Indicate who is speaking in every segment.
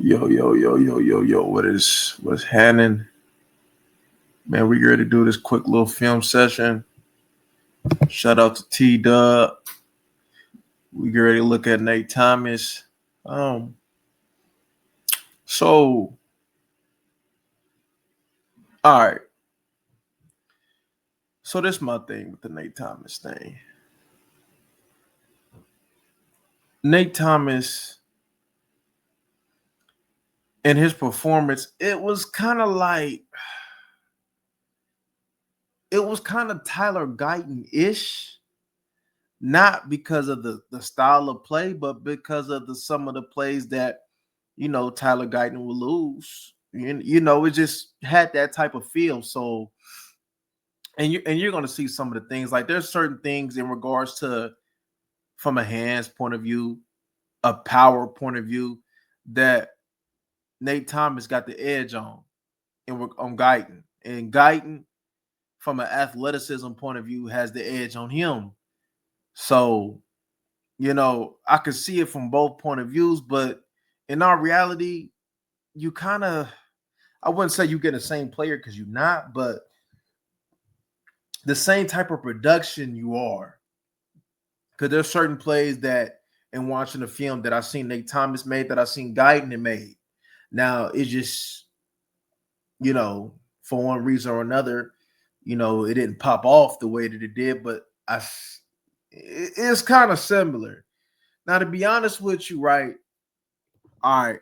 Speaker 1: Yo. What's happening? Man, we ready to do this quick little film session. Shout out to T Dub. We get ready to look at Nate Thomas. Um, so all right. So this my thing with the Nate Thomas thing. Nate Thomas and his performance, it was kind of Tyler Guyton-ish. Not because of the style of play, but because of some of the plays that Tyler Guyton will lose. It just had that type of feel. So, and you're gonna see some of the things like there's certain things in regards to from a hands point of view, a power point of view, that Nate Thomas got the edge on Guyton, and Guyton from an athleticism point of view has the edge on him. So, I could see it from both point of views, but in our reality, you kind of, I wouldn't say you get the same player because you're not, but the same type of production you are. Because there's certain plays that in watching the film that I've seen Nate Thomas made, that I've seen Guyton made. Now it's just, for one reason or another, it didn't pop off the way that it did, but it's kind of similar. Now, to be honest with you, right? All right.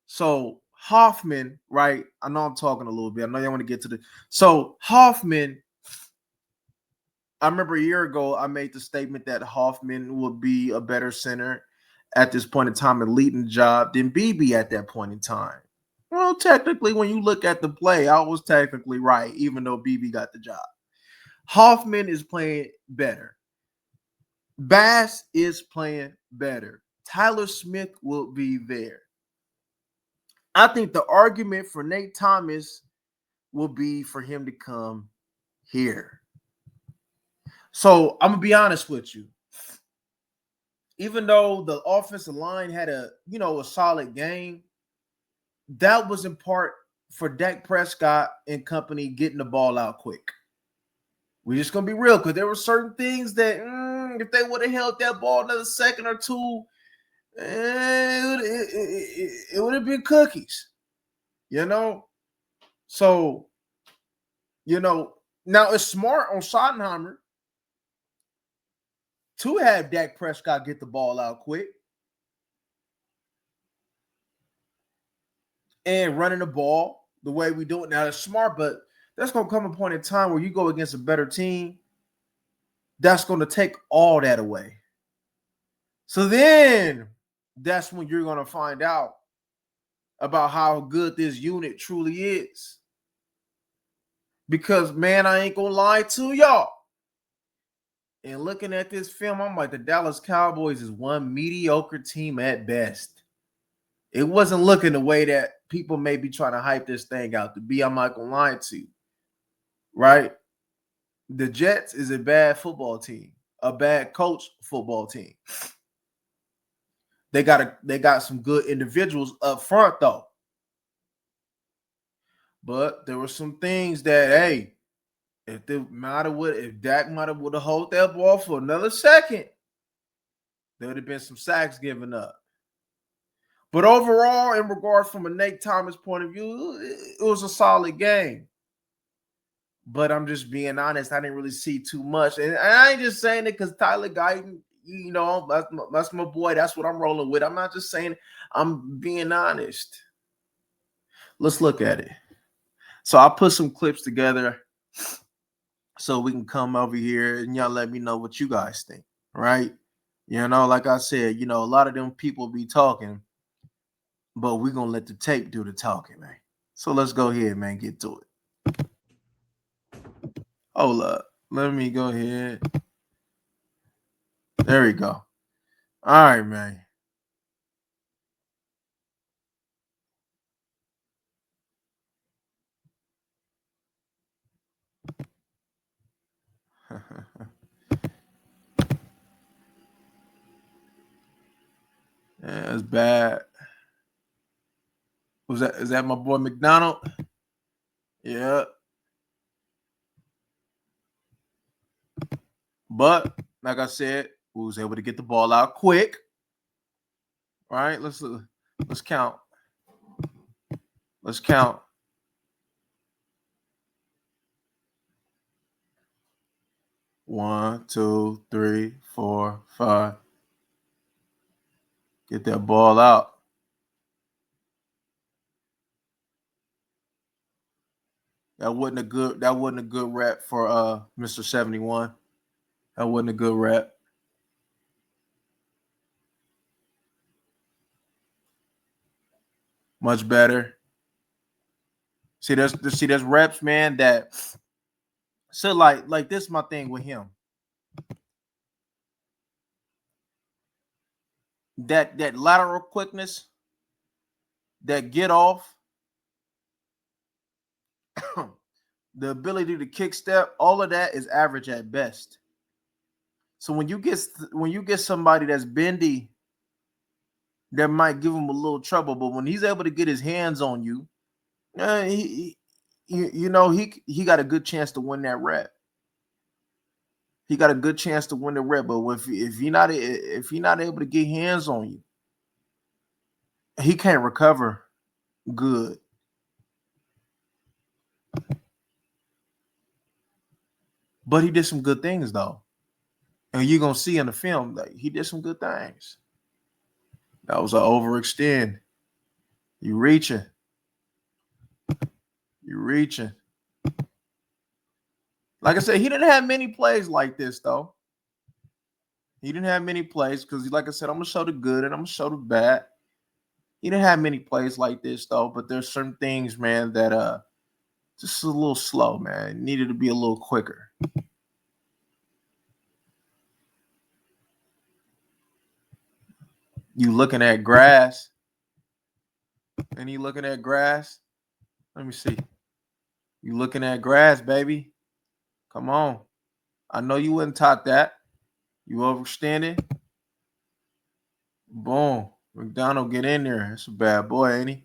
Speaker 1: So Hoffman, right? I know I'm talking a little bit. I know you want to get to the. So Hoffman, I remember a year ago, I made the statement that Hoffman would be a better center at this point in time and leading the job than BB at that point in time. Well, technically, when you look at the play, I was technically right, even though BB got the job. Hoffman is playing better. Bass is playing better. Tyler Smith will be there. I think the argument for Nate Thomas will be for him to come here. So I'm gonna be honest with you. Even though the offensive line had a solid game, that was in part for Dak Prescott and company getting the ball out quick. We're just gonna be real, because there were certain things that if they would have held that ball another second or two, it would have been cookies. So now it's smart on Schottenheimer to have Dak Prescott get the ball out quick and running the ball the way we do it now. It's smart, but there's going to come a point in time where you go against a better team that's going to take all that away. So then that's when you're going to find out about how good this unit truly is. Because, man, I ain't going to lie to y'all. And looking at this film, I'm like, the Dallas Cowboys is one mediocre team at best. It wasn't looking the way that people may be trying to hype this thing out to be. I'm not going to lie to you. Right? The Jets is a bad football team, a bad coach football team. They got some good individuals up front, though. But there were some things that, hey, if Dak might have would have held that ball for another second, there would have been some sacks given up. But overall, in regards from a Nate Thomas point of view, it was a solid game. But I'm just being honest, I didn't really see too much. And I ain't just saying it because Tyler Guyton, that's my boy. That's what I'm rolling with. I'm not just saying it. I'm being honest. Let's look at it. So I put some clips together so we can come over here and y'all let me know what you guys think, right? Like I said, a lot of them people be talking, but we're going to let the tape do the talking, man. So let's go ahead, man, get to it. Hold up. Let me go ahead. There we go. All right, man. Yeah, it's bad. Is that my boy McDonald? Yeah. But like I said, we was able to get the ball out quick. All right, let's count. Let's count. 1, 2, 3, 4, 5. Get that ball out. That wasn't a good rep for Mr. 71. That wasn't a good rep. Much better. See, there's reps, man, that so like this is my thing with him. That lateral quickness, that get off, the ability to kick step, all of that is average at best. So when you get somebody that's bendy, that might give him a little trouble. But when he's able to get his hands on you, he got a good chance to win that rep. He got a good chance to win the rep. But if he not able to get hands on you, he can't recover good. But he did some good things though. And you're gonna see in the film that he did some good things. That was an overextend. You reaching. Like I said, he didn't have many plays like this though. He didn't have many plays because, like I said, I'm gonna show the good and I'm gonna show the bad. He didn't have many plays like this though, but there's certain things, man, that just a little slow, man. Needed to be a little quicker. You looking at grass? Any looking at grass? Let me see. You looking at grass, baby? Come on. I know you wouldn't talk that. You overstanding? Boom. McDonald, get in there. That's a bad boy, ain't he?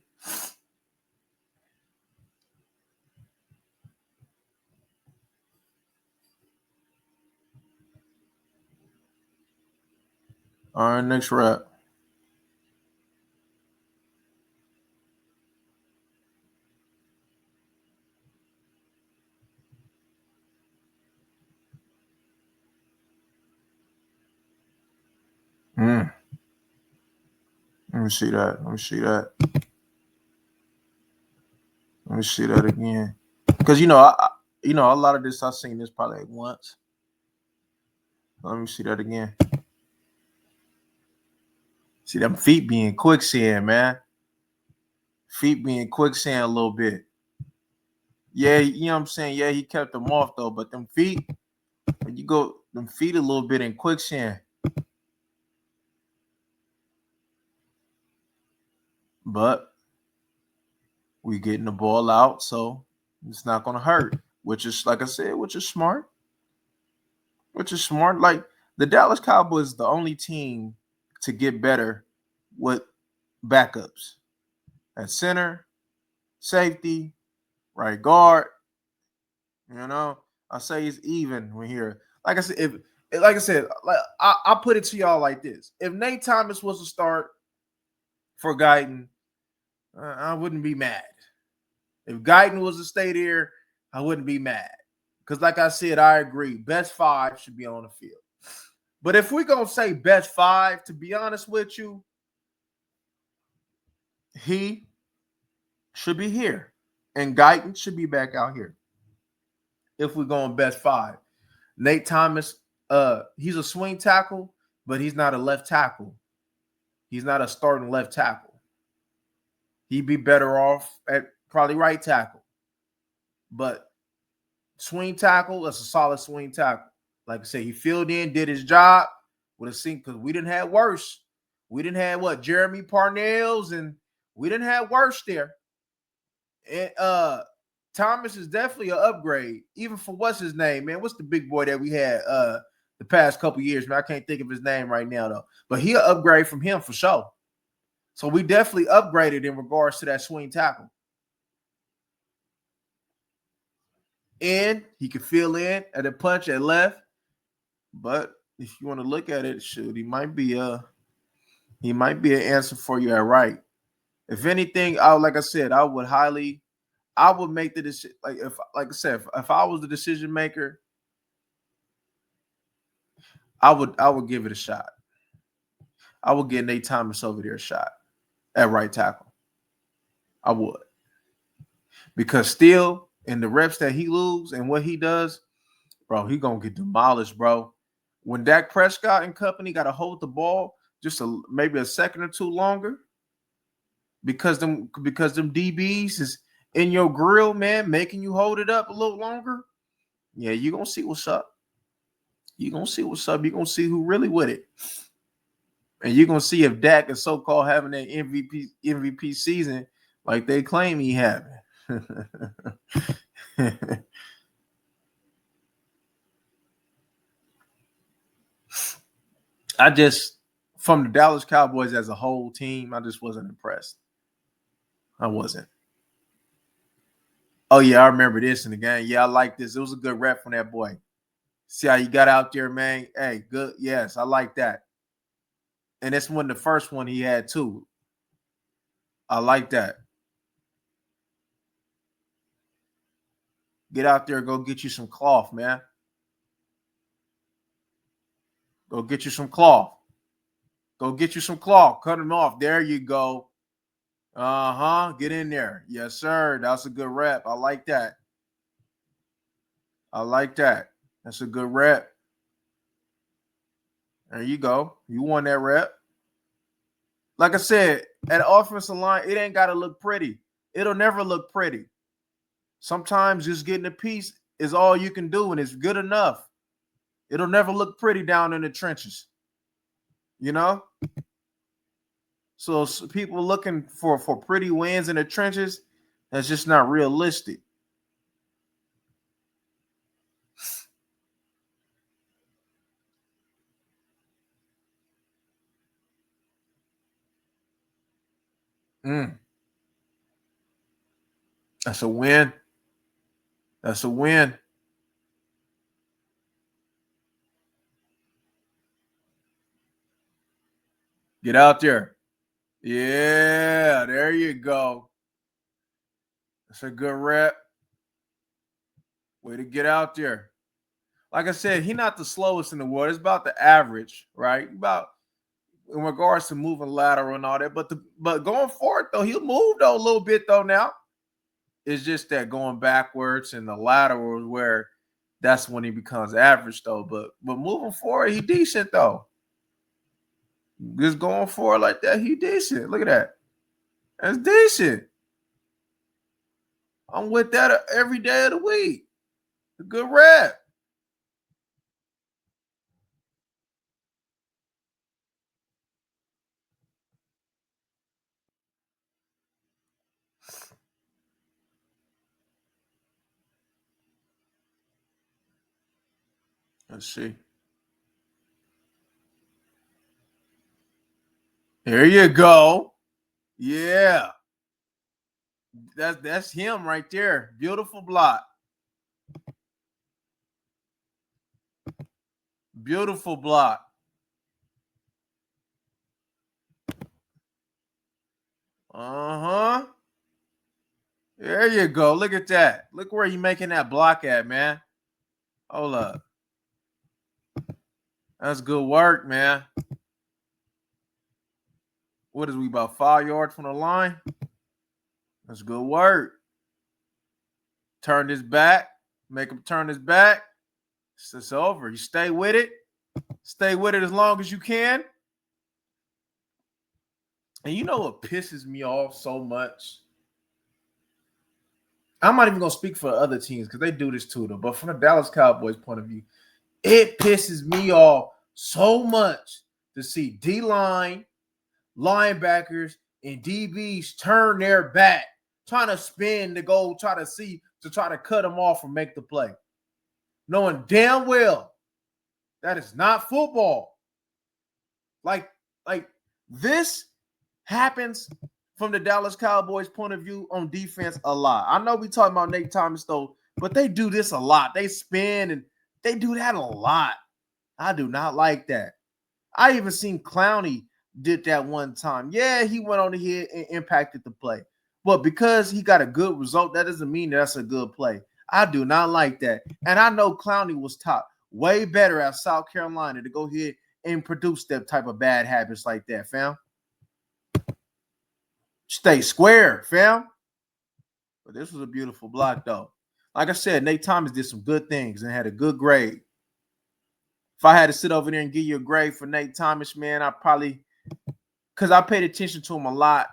Speaker 1: All right, next rep. Let me see that. Let me see that again. Because a lot of this I've seen this probably like once. Let me see that again. See them feet being quicksand, man. Feet being quicksand a little bit. Yeah, you know what I'm saying? Yeah, he kept them off though, but them feet, when you go them feet a little bit in quicksand. But we getting the ball out, so it's not gonna hurt. Which is, like I said, which is smart. Like the Dallas Cowboys is the only team to get better with backups at center, safety, right guard. I say it's even when here. Like I said, I put it to y'all like this: if Nate Thomas was to start for Guyton, I wouldn't be mad. If Guyton was to stay there, I wouldn't be mad. Because, like I said, I agree. Best 5 should be on the field. But if we're going to say best 5, to be honest with you, he should be here. And Guyton should be back out here. If we're going best 5. Nate Thomas, he's a swing tackle, but he's not a left tackle. He's not a starting left tackle. He'd be better off at probably right tackle. But swing tackle, that's a solid swing tackle. Like I said, he filled in, did his job with a sink because we didn't have worse. We didn't have Jeremy Parnells, and we didn't have worse there. And Thomas is definitely an upgrade, even for what's his name, man. What's the big boy that we had the past couple years, man? I can't think of his name right now though. But he'll upgrade from him for sure. So we definitely upgraded in regards to that swing tackle. And he can fill in at a punch at left. But if you want to look at it, shoot, he might be an answer for you at right. If anything, like I said, I would make the decision. Like I said, if I was the decision maker, I would give it a shot. I would give Nate Thomas over there a shot at right tackle. I would. Because still, in the reps that he loses and what he does, bro, he gonna get demolished, bro. When Dak Prescott and company got to hold the ball just maybe a second or two longer, because them DBs is in your grill, man, making you hold it up a little longer. Yeah, you're gonna see what's up. You're gonna see what's up. You're gonna see who really with it. And you're gonna see if Dak is so-called having that MVP season like they claim he having. From the Dallas Cowboys as a whole team, I just wasn't impressed. I wasn't. Oh, yeah, I remember this in the game. Yeah, I like this. It was a good rep from that boy. See how you got out there, man? Hey, good. Yes, I like that. And that's the first one he had, too. I like that. Get out there, go get you some cloth, man. Go get you some cloth. Go get you some cloth. Cut them off. There you go. Get in there. Yes, sir. That's a good rep. I like that. I like that. That's a good rep. There you go. You won that rep. Like I said, at offensive line, it ain't got to look pretty. It'll never look pretty. Sometimes just getting a piece is all you can do, and it's good enough. It'll never look pretty down in the trenches. You know? So people looking for pretty wins in the trenches, that's just not realistic. That's a win. That's a win. Get out there. Yeah, there you go. That's a good rep. Way to get out there. Like I said, he's not the slowest in the world. It's about the average, right? About in regards to moving lateral and all that. But going forward, though, he'll move though a little bit though now. It's just that going backwards and the lateral is where that's when he becomes average though. But moving forward, he decent though. Just going forward like that, he decent. Look at that. That's decent. I'm with that every day of the week. A good rep. Let's see. There you go. Yeah. That's him right there. Beautiful block. Beautiful block. There you go. Look at that. Look where you making that block at, man. Hold up. That's good work, man. What is we about 5 yards from the line? That's good work. Turn this back. Make him turn his back. It's over. You stay with it. Stay with it as long as you can. And you know what pisses me off so much? I'm not even going to speak for other teams because they do this too, though. But from the Dallas Cowboys point of view, it pisses me off so much to see D-line, linebackers, and DBs turn their back, trying to spin to go try to cut them off or make the play. Knowing damn well that is not football. Like this happens from the Dallas Cowboys point of view on defense a lot. I know we talking about Nate Thomas though, but they do this a lot. They spin and they do that a lot. I do not like that. I even seen Clowney did that one time. Yeah, he went on the hit and impacted the play. But because he got a good result, that doesn't mean that's a good play. I do not like that. And I know Clowney was taught way better at South Carolina to go ahead and produce that type of bad habits like that, fam. Stay square, fam. But this was a beautiful block, though. Like I said, Nate Thomas did some good things and had a good grade. If I had to sit over there and give you a grade for Nate Thomas, man, I probably, because I paid attention to him a lot.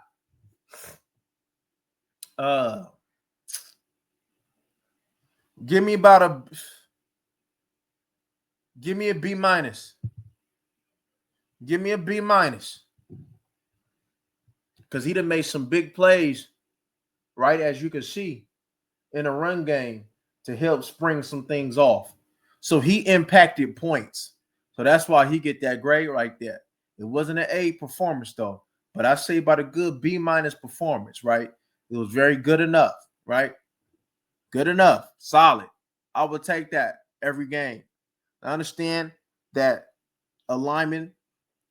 Speaker 1: Give me a B minus. Give me a B minus. Because he done made some big plays, right, as you can see, in a run game to help spring some things off. So he impacted points. So that's why he get that grade right there. It wasn't an A performance, though. But I say about a good B minus performance, right? It was very good enough, right? Good enough. Solid. I would take that every game. I understand that a lineman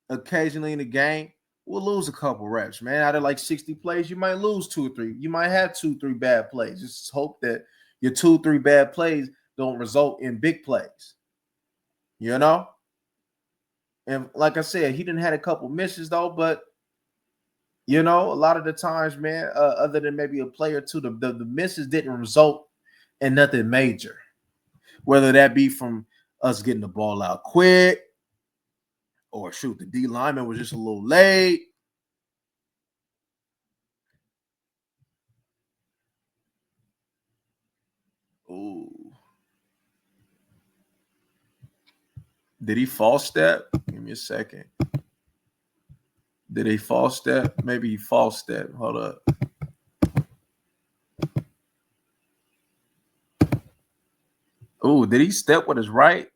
Speaker 1: occasionally in the game will lose a couple reps, man. Out of like 60 plays, you might lose 2 or 3. You might have 2 or 3 bad plays. Just hope that your 2 or 3 bad plays don't result in big plays. You know? And like I said, he didn't had a couple misses though, but you know, a lot of the times, man, other than maybe a play or two, the misses didn't result in nothing major. Whether that be from us getting the ball out quick, or shoot, the D lineman was just a little late. Ooh. Did he false step? Give me a second. Did he false step? Maybe he false step. Hold up. Ooh, did he step with his right?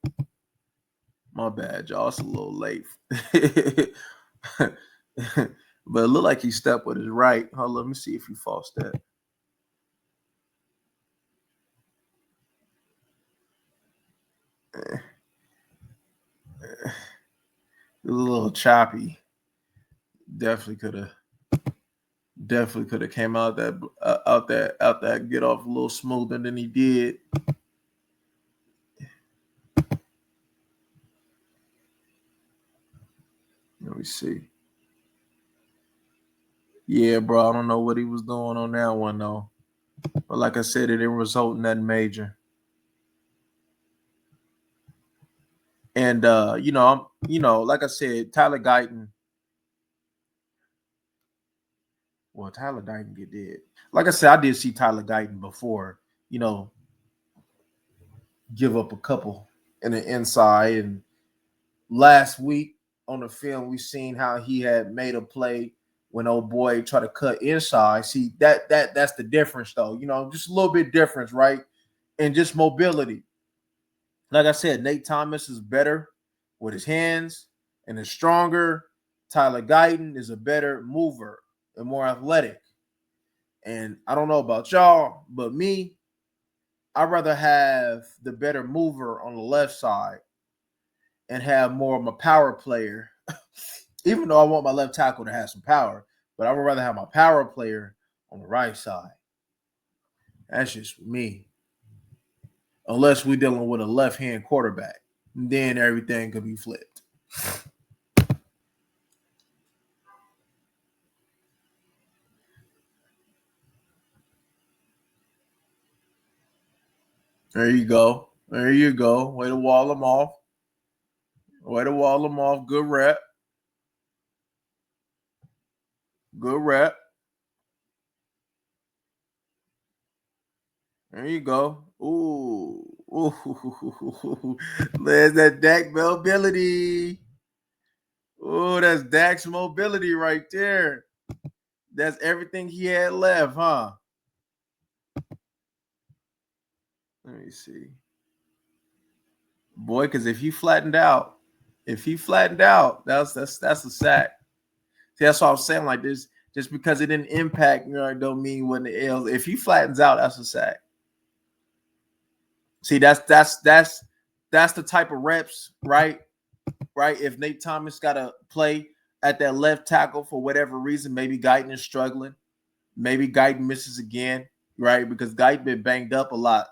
Speaker 1: My bad, y'all. It's a little late. But it looked like he stepped with his right. Hold on, let me see if he false step. It was a little choppy. Definitely could have came out that get off a little smoother than he did. Let me see. Yeah, bro, I don't know what he was doing on that one though. But like I said, it didn't result in nothing major. And like I said, Tyler Guyton. Well, Tyler Guyton did. Like I said, I did see Tyler Guyton before, give up a couple in the inside. And last week on the film, we seen how he had made a play when old boy tried to cut inside. See, that's the difference though. Just a little bit difference, right? And just mobility. Like I said, Nate Thomas is better with his hands and is stronger. Tyler Guyton is a better mover and more athletic. And I don't know about y'all, but me, I'd rather have the better mover on the left side and have more of my power player, even though I want my left tackle to have some power, but I would rather have my power player on the right side. That's just me. Unless we're dealing with a left-hand quarterback, then everything could be flipped. There you go. There you go. Way to wall them off. Way to wall them off. Good rep. Good rep. There you go. Ooh. Ooh. There's that Dak mobility. Ooh, that's Dak's mobility right there. That's everything he had left, huh? Let me see. Boy, because if he flattened out, that's a sack. See, that's what I'm saying. Like this, just because it didn't impact, it don't mean when the L. If he flattens out, that's a sack. See, that's the type of reps, right? Right. If Nate Thomas got to play at that left tackle for whatever reason, maybe Guyton is struggling, maybe Guyton misses again, right? Because Guyton been banged up a lot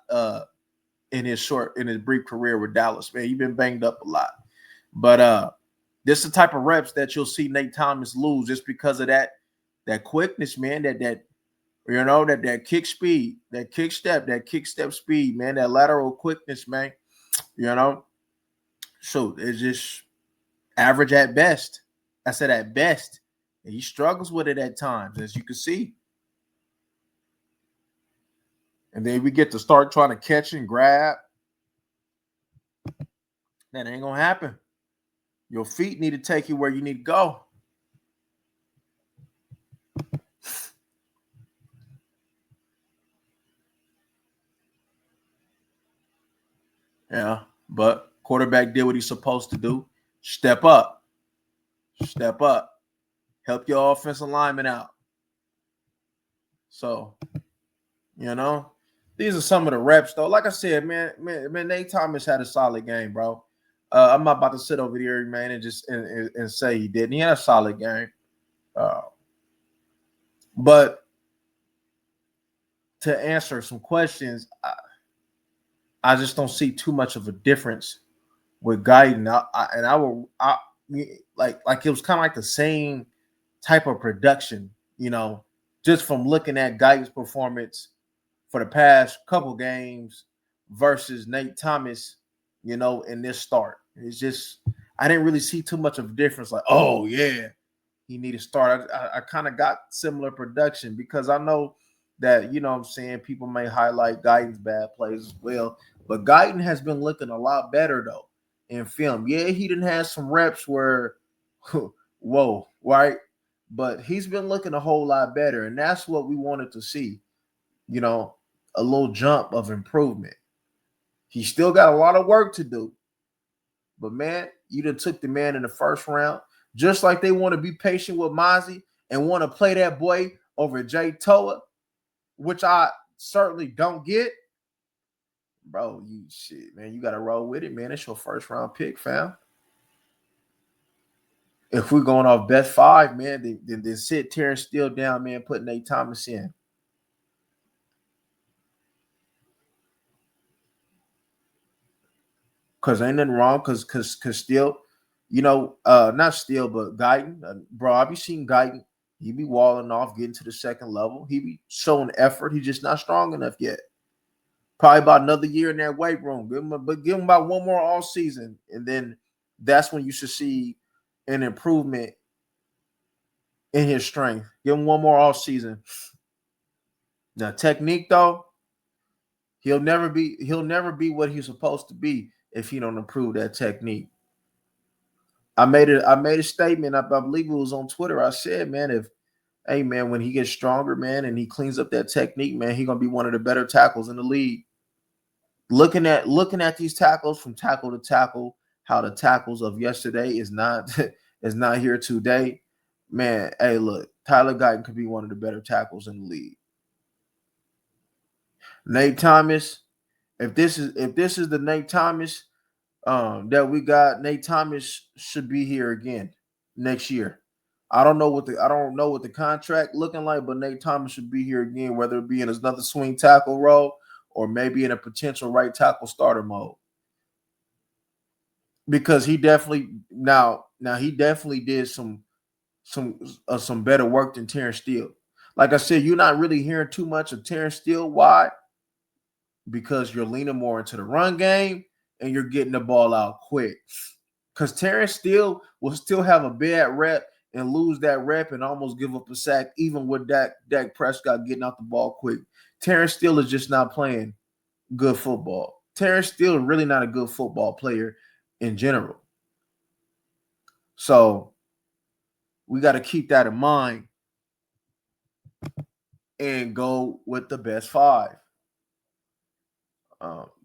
Speaker 1: in his brief career with Dallas. Man, he's been banged up a lot. But this is the type of reps that you'll see Nate Thomas lose just because of that quickness, man, that kick speed, that kick step speed, man, that lateral quickness, man. So it's just average at best. I said at best. And he struggles with it at times, as you can see. And then we get to start trying to catch and grab. That ain't gonna happen. Your feet need to take you where you need to go. Yeah, but quarterback did what he's supposed to do. Step up. Step up. Help your offensive lineman out. So, these are some of the reps, though. Like I said, man, Nate Thomas had a solid game, bro. I'm not about to sit over here, man, and just and say he didn't. He had a solid game. But to answer some questions, I just don't see too much of a difference with Guyton. Like it was kind of like the same type of production, just from looking at Guyton's performance for the past couple games versus Nate Thomas, in this start. It's just I didn't really see too much of a difference. Like, oh yeah, he need to start. I kind of got similar production because I know that, what I'm saying, people may highlight Guyton's bad plays as well. But Guyton has been looking a lot better, though, in film. Yeah, he didn't have some reps where, whoa, right? But he's been looking a whole lot better. And that's what we wanted to see, a little jump of improvement. He still got a lot of work to do. But, man, you done took the man in the first round. Just like they want to be patient with Mozzie and want to play that boy over Jay Toa, which I certainly don't get. Bro, you got to roll with it, man. It's your first round pick, fam. If we're going off best five, man, then sit Terrence Steele down, man, put Nate Thomas in. Because ain't nothing wrong, because Steele, not Steele, but Guyton. Bro, I be seeing Guyton. He be walling off, getting to the second level. He be showing effort. He's just not strong enough yet. Probably about another year in that weight room. Give him about one more all season, and then that's when you should see an improvement in his strength. Give him one more all season. Now, technique though, he'll never be what he's supposed to be if he don't improve that technique. I made a statement. I believe it was on Twitter. I said, man, when he gets stronger, man, and he cleans up that technique, man, he's gonna be one of the better tackles in the league. Looking at these tackles from tackle to tackle, how the tackles of yesterday is not here today, man. Hey, look, Tyler Guyton could be one of the better tackles in the league. Nate Thomas, if this is the Nate Thomas that we got, Nate Thomas should be here again next year. I don't know what the contract looking like, but Nate Thomas should be here again, whether it be in another swing tackle role or maybe in a potential right tackle starter mode. Because he definitely did some better work than Terrence Steele. Like I said, you're not really hearing too much of Terrence Steele. Why? Because you're leaning more into the run game and you're getting the ball out quick. Because Terrence Steele will still have a bad rep and lose that rep and almost give up a sack, even with Dak Prescott getting out the ball quick. Terrence Steele is just not playing good football. Terrence Steele is really not a good football player in general. So we got to keep that in mind and go with the best five.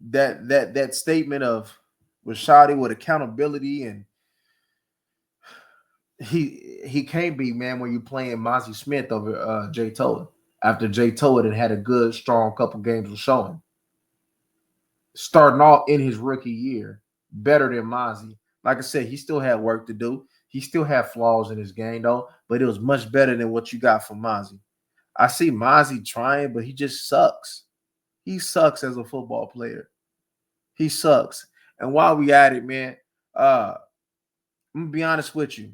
Speaker 1: That statement of Rashadi with accountability and he can't be, man, when you're playing Mozzie Smith over Jay Toa. After Jay Toa had a good, strong couple games of showing. Starting off in his rookie year, better than Mozzie. Like I said, he still had work to do. He still had flaws in his game, though, but it was much better than what you got from Mozzie. I see Mozzie trying, but he just sucks. He sucks as a football player. He sucks. And while we at it, man, I'm gonna be honest with you.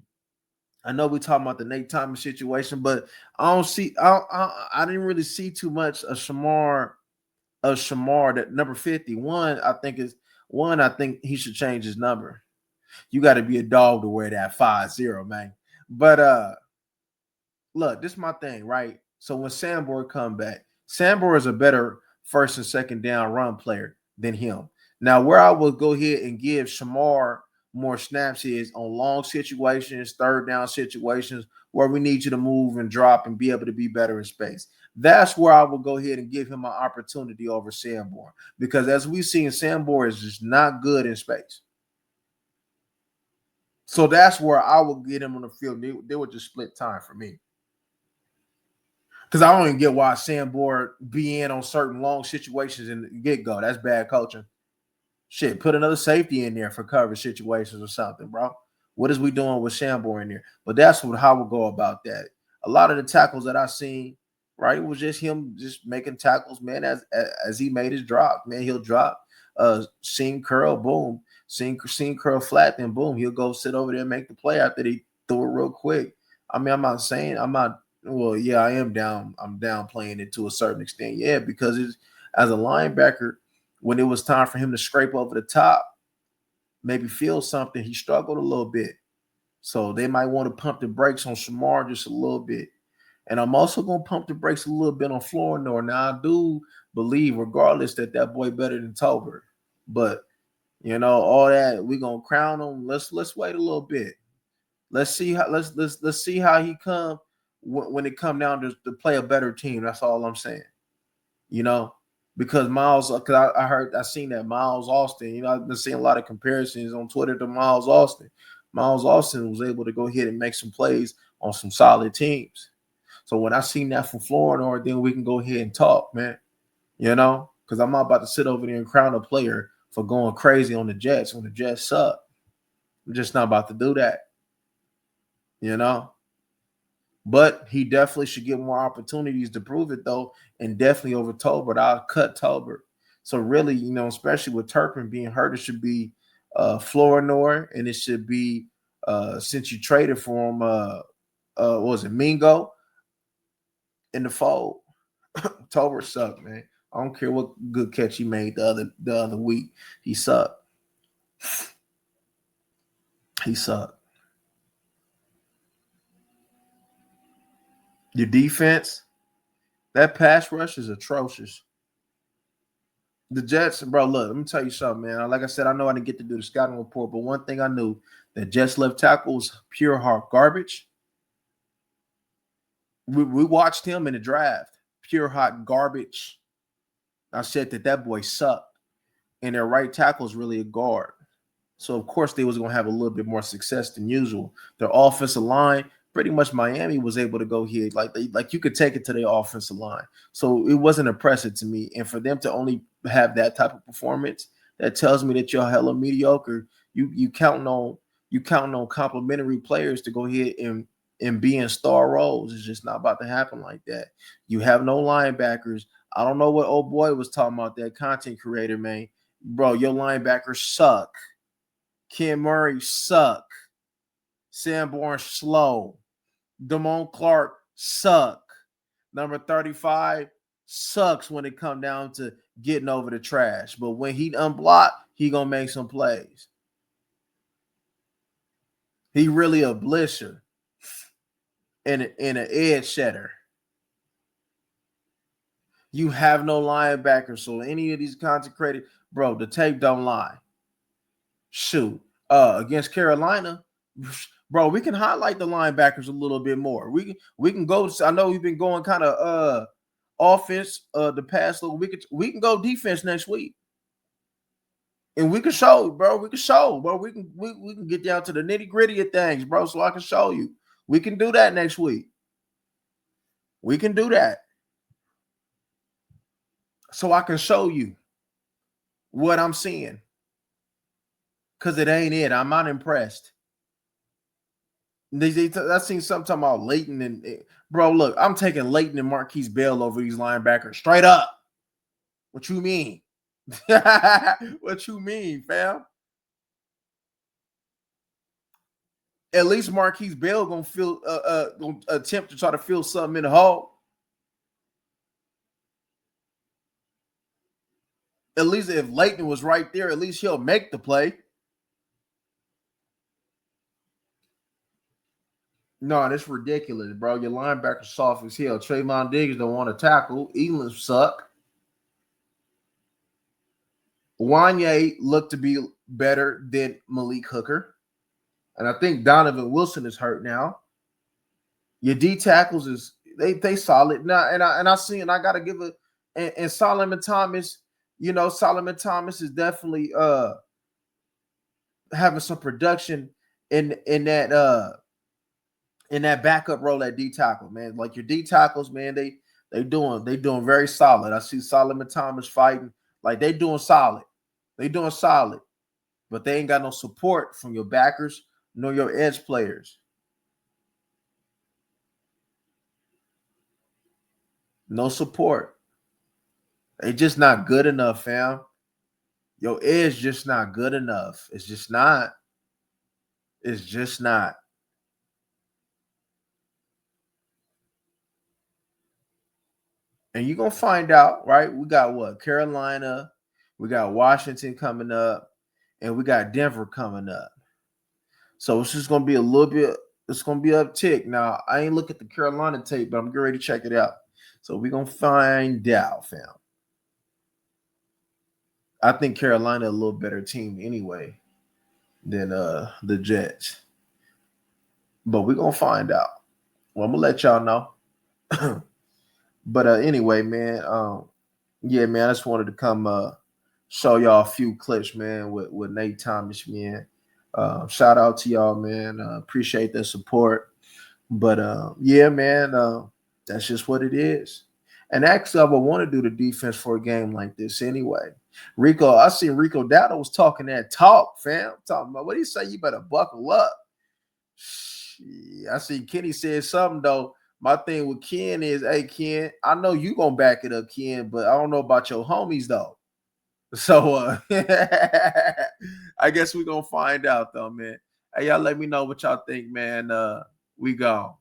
Speaker 1: I know we talking about the Nate Thomas situation, but I don't see. I didn't really see too much of Shamar. That number 51, I think is one. I think he should change his number. You got to be a dog to wear that 5-0, man. But look, this is my thing, right? So when Sambor come back, Sambor is a better first and second down run player than him. Now, where I would go ahead and give Shamar more snaps is on long situations, third down situations where we need you to move and drop and be able to be better in space. That's where I will go ahead and give him an opportunity over Sambor, because as we've seen, Sambor is just not good in space. So that's where I will get him on the field. They would just split time for me. Because I don't even get why Sambor be in on certain long situations in the get-go. That's bad coaching. Shit, put another safety in there for coverage situations or something, bro. What is we doing with Sambor in there? But that's how we'll go about that. A lot of the tackles that I seen, right, it was just him just making tackles, man, as he made his drop. Man, he'll drop, seam curl, boom. Seam curl flat, then boom, he'll go sit over there and make the play after they throw it real quick. I mean, well, yeah, I am down. I'm downplaying it to a certain extent. Yeah, because it's as a linebacker, when it was time for him to scrape over the top, maybe feel something, he struggled a little bit. So they might want to pump the brakes on Shamar just a little bit. And I'm also going to pump the brakes a little bit on Flournoy. Now, I do believe, regardless, that boy better than Tolbert. But, you know, all that, we're going to crown him. Let's wait a little bit. Let's see how he come when it come down to play a better team. That's all I'm saying. You know, because I seen that Miles Austin. You know, I've been seeing a lot of comparisons on Twitter to Miles Austin. Miles Austin was able to go ahead and make some plays on some solid teams. So when I seen that from Florida, then we can go ahead and talk, man. You know, because I'm not about to sit over there and crown a player for going crazy on the Jets when the Jets suck. I'm just not about to do that. You know, but he definitely should get more opportunities to prove it, though, and definitely over Tolbert. I'll cut Tolbert. So really, you know, especially with Turpin being hurt, it should be Flournoy, and it should be since you traded for him, what was it, Mingo in the fold. Tolbert sucked, man. I don't care what good catch he made the other week. He sucked. He sucked. Your defense, that pass rush is atrocious. The Jets, bro, look, let me tell you something, man. Like I said, I know I didn't get to do the scouting report, but one thing I knew, that Jets left tackle was pure hard garbage. We watched him in the draft, pure hot garbage. I said that boy sucked, and their right tackle is really a guard. So of course they was gonna have a little bit more success than usual. Their offensive line, pretty much Miami was able to go here. Like you could take it to their offensive line. So it wasn't impressive to me. And for them to only have that type of performance, that tells me that you're hella mediocre. You counting on complimentary players to go ahead and be in star roles. It's just not about to happen like that. You have no linebackers. I don't know what old boy was talking about, that content creator, man. Bro, your linebackers suck. Ken Murray suck. Sanborn slow. Damone Clark suck. Number 35 sucks when it come down to getting over the trash. But when he unblocked, he gonna make some plays. He really a blisser and an edge setter. You have no linebacker, so any of these consecrated, bro, the tape don't lie. Shoot, against Carolina, bro, we can highlight the linebackers a little bit more. We can go. I know we've been going kind of offense the past little week. We can go defense next week. And we can show, bro. We can show, bro. We can get down to the nitty gritty of things, bro. So I can show you. We can do that next week. We can do that. So I can show you what I'm seeing. Cause it ain't it. I'm not impressed. I seen something talking about Leighton and bro. Look, I'm taking Leighton and Marquise Bell over these linebackers straight up. What you mean? What you mean, fam? At least Marquise Bell gonna attempt to try to fill something in the hole. At least if Leighton was right there, at least he'll make the play. No, that's ridiculous, bro. Your linebacker soft as hell. Trayvon Diggs don't want to tackle. Elam suck. Wanye looked to be better than Malik Hooker. And I think Donovan Wilson is hurt now. Your D tackles is they solid now, and I see, and I gotta give it. And Solomon Thomas, Solomon Thomas is definitely having some production in that backup role at D tackle, man. Like your D tackles, man, they doing very solid. I see Solomon Thomas fighting, like they doing solid. They doing solid, but they ain't got no support from your backers nor your edge players. No support. They just not good enough, fam. Your edge just not good enough. It's just not. It's just not. And you're gonna find out, right? We got what? Carolina, we got Washington coming up, and we got Denver coming up. So it's just gonna be a little bit, it's gonna be uptick. Now, I ain't look at the Carolina tape, but I'm getting ready to check it out. So we're gonna find out, fam. I think Carolina a little better team anyway than the Jets. But we're gonna find out. Well, I'm gonna let y'all know. But anyway, man, yeah, man, I just wanted to come show y'all a few clips, man, with Nate Thomas, man. Shout out to y'all, man. Appreciate the support. But yeah, man, that's just what it is. And actually, I would want to do the defense for a game like this anyway. I seen Rico Dowdle was talking that talk, fam. Talking about what do you say? You better buckle up. I see Kenny said something though. My thing with Ken is, hey Ken, I know you gonna back it up, Ken, but I don't know about your homies though. So I guess we're gonna find out though, man. Hey, y'all let me know what y'all think, man. We gone.